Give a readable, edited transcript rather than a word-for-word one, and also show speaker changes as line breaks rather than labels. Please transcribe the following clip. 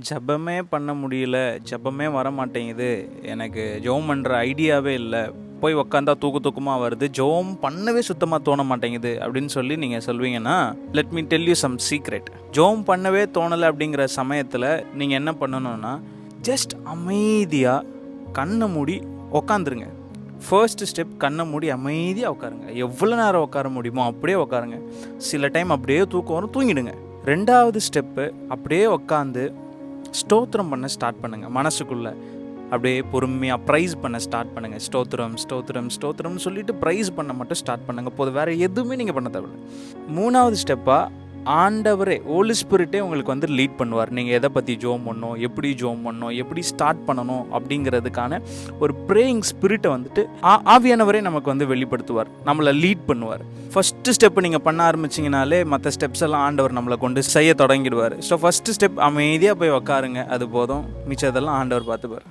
ஜெபமே பண்ண முடியல, ஜெபமே வரமாட்டேங்குது, எனக்கு ஜெபம் பண்ணுற ஐடியாவே இல்லை, போய் உக்காந்தா தூக்கமாக வருது, ஜெபம் பண்ணவே சுத்தமாக தோண மாட்டேங்குது அப்படின்னு சொல்லி நீங்கள் சொல்வீங்கன்னா, let me tell you some secret. ஜெபம் பண்ணவே தோணலை அப்படிங்கிற சமயத்தில் நீங்கள் என்ன பண்ணணும்னா, ஜஸ்ட் அமைதியாக கண்ணை மூடி உக்காந்துருங்க. ஃபர்ஸ்ட் ஸ்டெப், கண்ணை மூடி அமைதியாக உட்காருங்க. எவ்வளோ நேரம் உட்கார முடியுமோ அப்படியே உட்காருங்க. சில டைம் அப்படியே தூக்கம் வரும், தூங்கிடுங்க. ரெண்டாவது ஸ்டெப்பு, அப்படியே உட்காந்து ஸ்தோத்திரம் பண்ண ஸ்டார்ட் பண்ணுங்கள். மனசுக்குள்ளே அப்படியே பொறுமையாக ப்ரைஸ் பண்ண ஸ்டார்ட் பண்ணுங்கள். ஸ்தோத்திரம் ஸ்தோத்திரம் ஸ்தோத்திரம்னு சொல்லிட்டு ப்ரைஸ் பண்ண மட்டும் ஸ்டார்ட் பண்ணுங்கள். போது வேறு எதுவுமே நீங்கள் பண்ண தேவையில்லை. மூணாவது ஸ்டெப்பாக, ஆண்டவரே, ஹோலி ஸ்பிரிட்டே உங்களுக்கு லீட் பண்ணுவார். நீங்கள் எதை பற்றி ஜெபம் பண்ணணும், எப்படி ஜெபம் பண்ணணும், எப்படி ஸ்டார்ட் பண்ணணும் அப்படிங்கிறதுக்கான ஒரு ப்ரேயிங் ஸ்பிரிட்டை ஆவியானவரே நமக்கு வெளிப்படுத்துவார், நம்மளை லீட் பண்ணுவார். ஃபஸ்ட்டு ஸ்டெப்பு நீங்கள் பண்ண ஆரம்பிச்சிங்கனாலே மற்ற ஸ்டெப்ஸ் எல்லாம் ஆண்டவர் நம்மளை கொண்டு செய்ய தொடங்கிடுவார். ஸோ ஃபஸ்ட்டு ஸ்டெப், அமைதியாக போய் உக்காருங்க, அது போதும். மிச்சதெல்லாம் ஆண்டவர் பார்த்துப்பார்.